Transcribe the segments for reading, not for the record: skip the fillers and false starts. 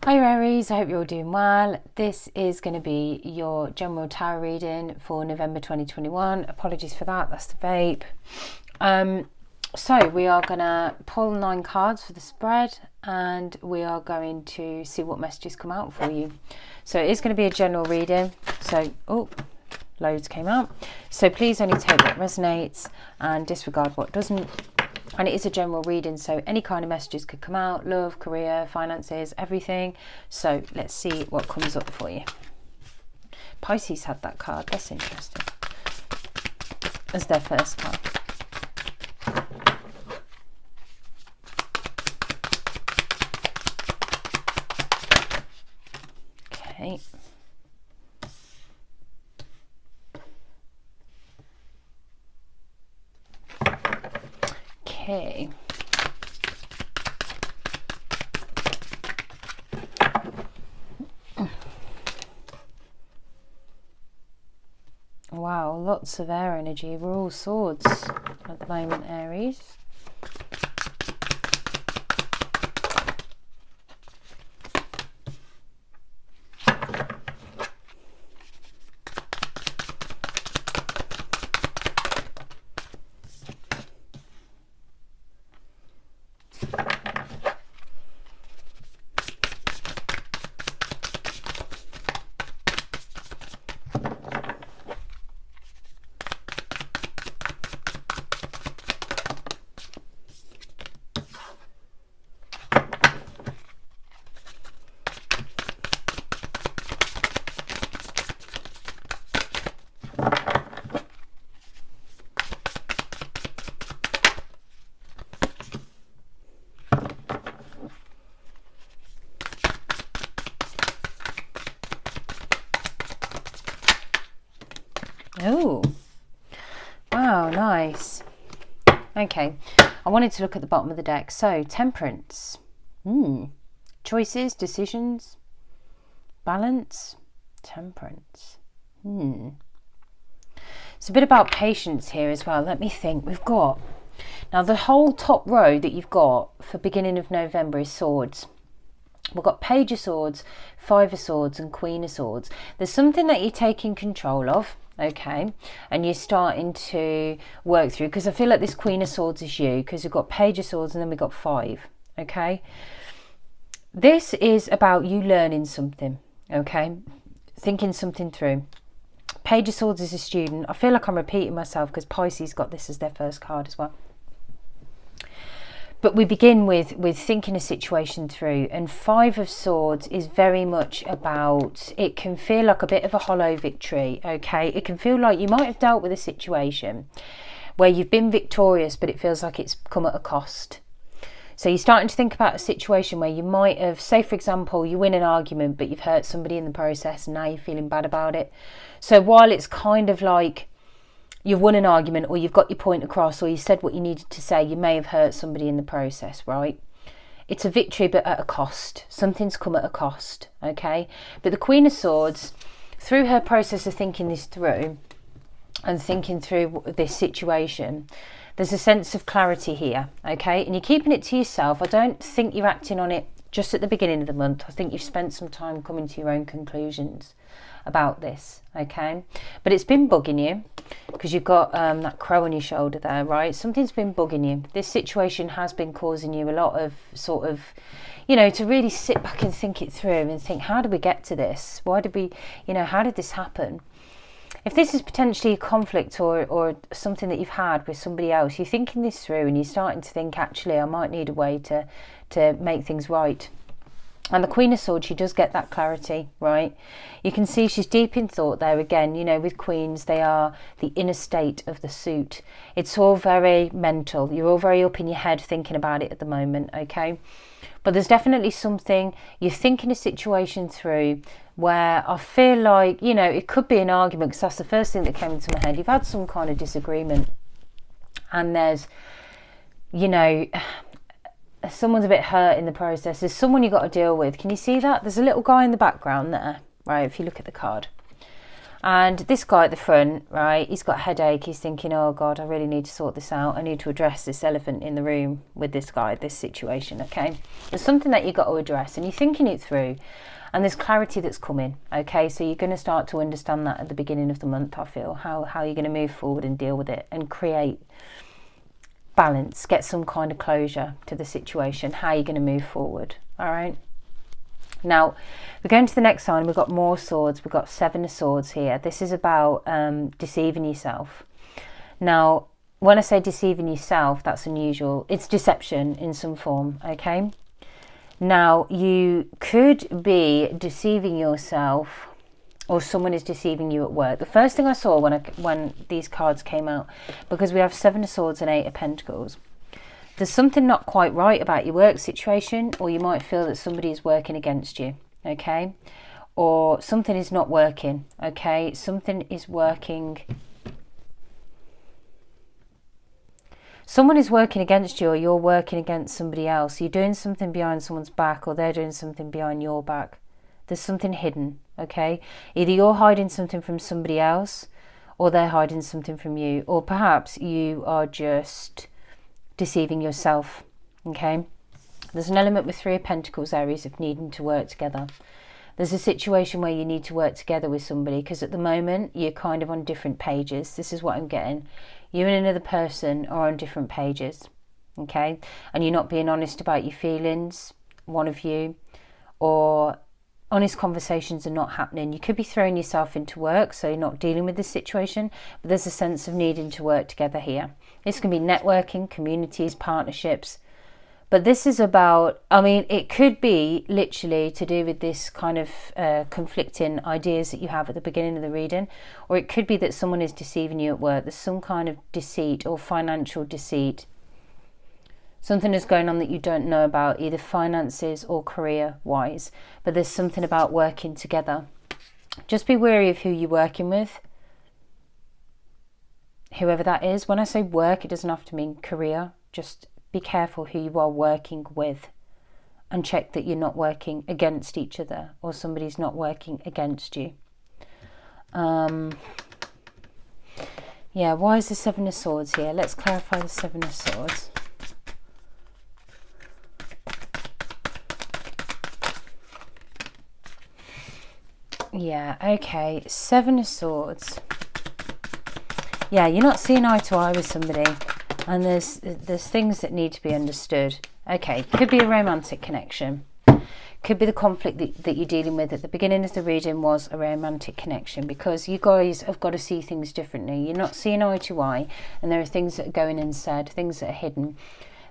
Hi Aries, I hope you're all doing well. This is going to be your general tarot reading for November 2021. Apologies for that, that's the vape. So we are going to pull 9 cards for the spread and we are going to see what messages come out for you. So it is going to be a general reading. So, loads came out. So please only take what resonates and disregard what doesn't. And it is a general reading, so any kind of messages could come out: love, career, finances, everything. So let's see what comes up for you. Pisces had that card, that's interesting, as their first card. Okay. Okay. Wow, lots of air energy. We're all swords at the moment, Aries. Oh, wow, nice. Okay, I wanted to look at the bottom of the deck. So, temperance. Choices, decisions, balance, temperance. It's a bit about patience here as well. Let me think. We've got, now the whole top row that you've got for beginning of November is swords. We've got Page of Swords, Five of Swords and Queen of Swords. There's something that you're taking control of, okay, and you're starting to work through, because I feel like this Queen of Swords is you, because we've got Page of Swords and then we've got 5, okay. This is about you learning something, okay, thinking something through. Page of Swords is a student. I feel like I'm repeating myself because Pisces got this as their first card as well. But we begin with thinking a situation through, and Five of Swords is very much about, it can feel like a bit of a hollow victory, okay? It can feel like you might have dealt with a situation where you've been victorious, but it feels like it's come at a cost. So you're starting to think about a situation where you might have, say for example, you win an argument, but you've hurt somebody in the process and now you're feeling bad about it. So while it's kind of like, you've won an argument, or you've got your point across, or you said what you needed to say, you may have hurt somebody in the process, right? It's a victory, but at a cost. Something's come at a cost, okay? But the Queen of Swords, through her process of thinking this through, and thinking through this situation, there's a sense of clarity here, okay? And you're keeping it to yourself. I don't think you're acting on it just at the beginning of the month. I think you've spent some time coming to your own conclusions about this, okay? But it's been bugging you because you've got that crow on your shoulder there, right? Something's been bugging you. This situation has been causing you a lot of sort of, you know, to really sit back and think it through and think, how did we get to this? Why did we, you know, how did this happen? If this is potentially a conflict or something that you've had with somebody else, you're thinking this through and you're starting to think, actually, I might need a way to make things right. And the Queen of Swords, she does get that clarity, right? You can see she's deep in thought there again. You know, with Queens, they are the inner state of the suit. It's all very mental. You're all very up in your head thinking about it at the moment, okay? But there's definitely something, you're thinking a situation through where I feel like, you know, it could be an argument, because that's the first thing that came into my head. You've had some kind of disagreement and there's, you know, someone's a bit hurt in the process. There's someone you've got to deal with. Can you see that? There's a little guy in the background there, right, if you look at the card. And this guy at the front, right, he's got a headache. He's thinking, oh God, I really need to sort this out. I need to address this elephant in the room with this guy, this situation, okay? There's something that you've got to address, and you're thinking it through. And there's clarity that's coming, okay? So you're going to start to understand that at the beginning of the month, I feel, how you're going to move forward and deal with it and create balance, get some kind of closure to the situation, how you're going to move forward, all right? Now, we're going to the next sign. We've got more swords. We've got 7 of swords here. This is about deceiving yourself. Now, when I say deceiving yourself, that's unusual. It's deception in some form, okay? Now, you could be deceiving yourself, or someone is deceiving you at work. The first thing I saw when these cards came out, because we have 7 of swords and 8 of pentacles, there's something not quite right about your work situation, or you might feel that somebody is working against you, okay? Or something is not working, okay? Something is working. Someone is working against you, or you're working against somebody else. You're doing something behind someone's back, or they're doing something behind your back. There's something hidden, okay? Either you're hiding something from somebody else, or they're hiding something from you, or perhaps you are just deceiving yourself, okay? There's an element with 3 of pentacles, Aries, of needing to work together. There's a situation where you need to work together with somebody, because at the moment you're kind of on different pages. This is what I'm getting. You and another person are on different pages, okay? And you're not being honest about your feelings, one of you, or honest conversations are not happening. You could be throwing yourself into work, so you're not dealing with this situation, but there's a sense of needing to work together here. This can be networking, communities, partnerships. But this is about, I mean, it could be literally to do with this kind of conflicting ideas that you have at the beginning of the reading, or it could be that someone is deceiving you at work. There's some kind of deceit or financial deceit. Something is going on that you don't know about, either finances or career-wise. But there's something about working together. Just be wary of who you're working with, whoever that is. When I say work, it doesn't have to mean career. Just be careful who you are working with, and check that you're not working against each other, or somebody's not working against you. Yeah, why is the 7 of swords here? Let's clarify the 7 of swords. Yeah, okay, 7 of swords. Yeah, you're not seeing eye to eye with somebody, and there's things that need to be understood. Okay, could be a romantic connection. Could be the conflict that you're dealing with at the beginning of the reading was a romantic connection, because you guys have got to see things differently. You're not seeing eye to eye, and there are things that are going unsaid, things that are hidden.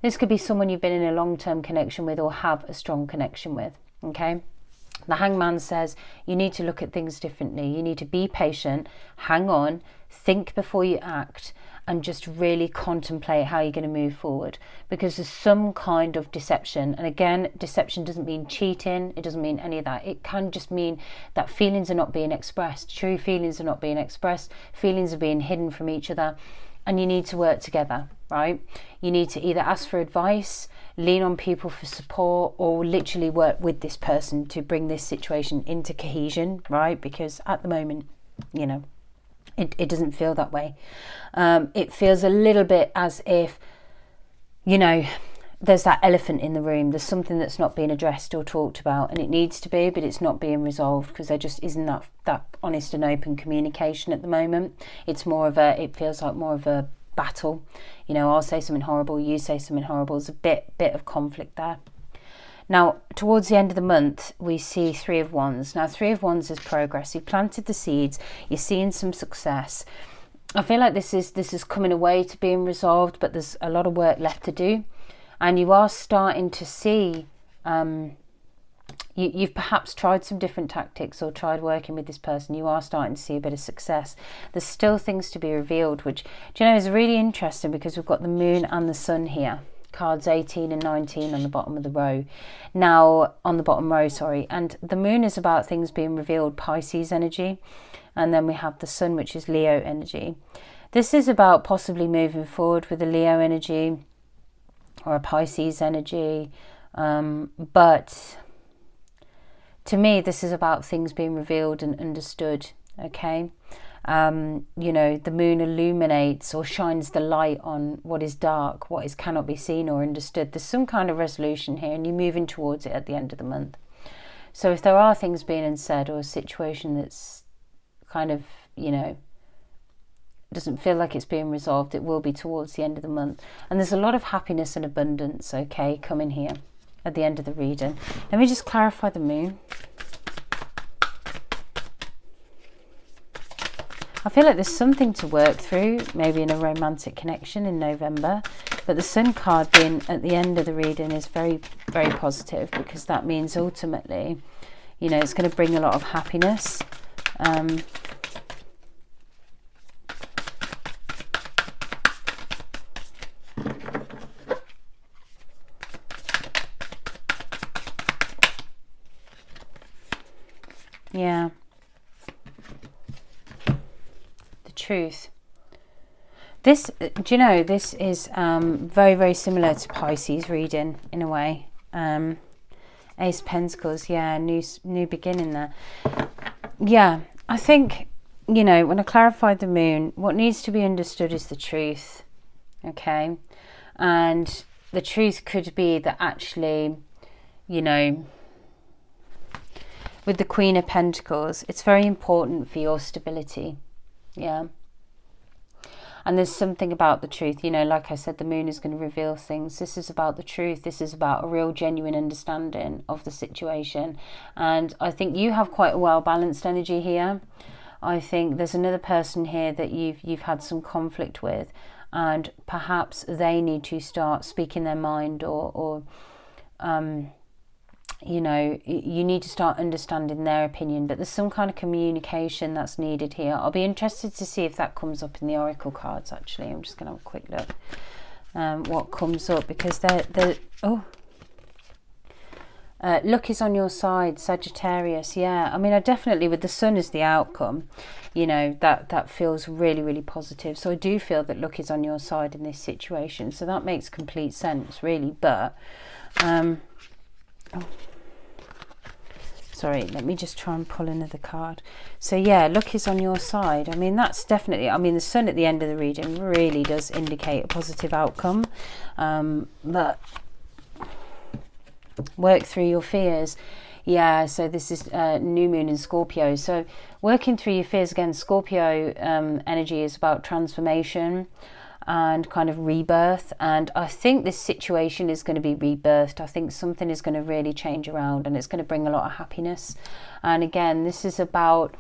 This could be someone you've been in a long-term connection with, or have a strong connection with, okay? The Hangman says you need to look at things differently. You need to be patient, hang on, think before you act, and just really contemplate how you're going to move forward, because there's some kind of deception. And again, deception doesn't mean cheating. It doesn't mean any of that. It can just mean that feelings are not being expressed. True feelings are not being expressed. Feelings are being hidden from each other, and you need to work together, right? You need to either ask for advice, lean on people for support, or literally work with this person to bring this situation into cohesion, right? Because at the moment, you know, it doesn't feel that way. It feels a little bit as if, you know, there's that elephant in the room. There's something that's not being addressed or talked about, and it needs to be, but it's not being resolved because there just isn't that honest and open communication at the moment. It's more of it feels like more of a battle. You know, I'll say something horrible, you say something horrible. There's a bit of conflict there. Now, towards the end of the month, we see 3 of Wands. Now, 3 of Wands is progress. You've planted the seeds. You're seeing some success. I feel like this is coming away to being resolved, but there's a lot of work left to do. And you are starting to see, you've perhaps tried some different tactics or tried working with this person. You are starting to see a bit of success. There's still things to be revealed, which, do you know, is really interesting, because we've got the moon and the sun here. Cards 18 and 19 on the bottom of the row. Now, on the bottom row, sorry. And the moon is about things being revealed, Pisces energy. And then we have the sun, which is Leo energy. This is about possibly moving forward with a Leo energy or a Pisces energy. But to me, this is about things being revealed and understood. okay? You know, the moon illuminates or shines the light on what is dark, what is cannot be seen or understood. There's some kind of resolution here, and you're moving towards it at the end of the month. So if there are things being unsaid, or a situation that's kind of, you know, doesn't feel like it's being resolved, it will be towards the end of the month. And there's a lot of happiness and abundance, okay, coming here at the end of the reading. Let me just clarify the moon. I feel like there's something to work through, maybe in a romantic connection in November. But the Sun card being at the end of the reading is very, very positive, because that means ultimately, you know, it's going to bring a lot of happiness. Yeah. The truth. This, do you know, this is very, very similar to Pisces reading in a way. Ace of Pentacles, yeah, new beginning there. Yeah, I think, you know, when I clarified the moon, what needs to be understood is the truth, okay? And the truth could be that actually, you know, with the Queen of Pentacles, it's very important for your stability, yeah? And there's something about the truth, you know, like I said, the moon is going to reveal things. This is about the truth. This is about a real genuine understanding of the situation. And I think you have quite a well-balanced energy here. I think there's another person here that you've had some conflict with, and perhaps they need to start speaking their mind, or you know, you need to start understanding their opinion. But there's some kind of communication that's needed here. I'll be interested to see if that comes up in the oracle cards, actually. I'm just going to have a quick look what comes up, because luck is on your side, Sagittarius. Yeah, I mean, I definitely, with the Sun as the outcome, you know, that feels really, really positive. So I do feel that luck is on your side in this situation. So that makes complete sense, really. But sorry, let me just try and pull another card. So yeah, luck is on your side. I mean, that's definitely, I mean, the Sun at the end of the reading really does indicate a positive outcome. But work through your fears. Yeah, so this is new moon in Scorpio. So working through your fears, again, Scorpio energy is about transformation and kind of rebirth. And I think this situation is going to be rebirthed. I think something is going to really change around, and it's going to bring a lot of happiness. And again, this is about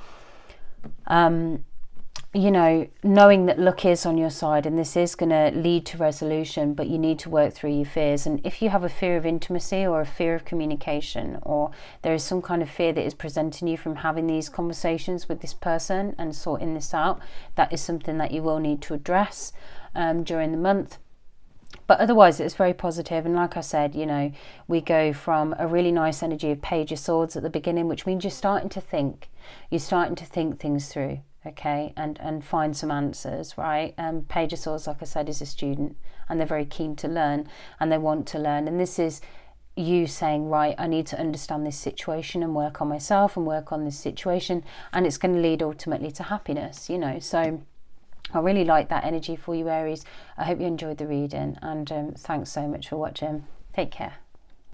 you know, knowing that luck is on your side, and this is going to lead to resolution, but you need to work through your fears. And if you have a fear of intimacy, or a fear of communication, or there is some kind of fear that is preventing you from having these conversations with this person and sorting this out, that is something that you will need to address during the month. But otherwise, it's very positive. And like I said, you know, we go from a really nice energy of Page of Swords at the beginning, which means you're starting to think things through, okay, and find some answers, right? Page of Swords, like I said, is a student, and they're very keen to learn, and they want to learn. And this is you saying, right, I need to understand this situation and work on myself and work on this situation, and it's going to lead ultimately to happiness, you know. So I really like that energy for you, Aries. I hope you enjoyed the reading, and thanks so much for watching. Take care.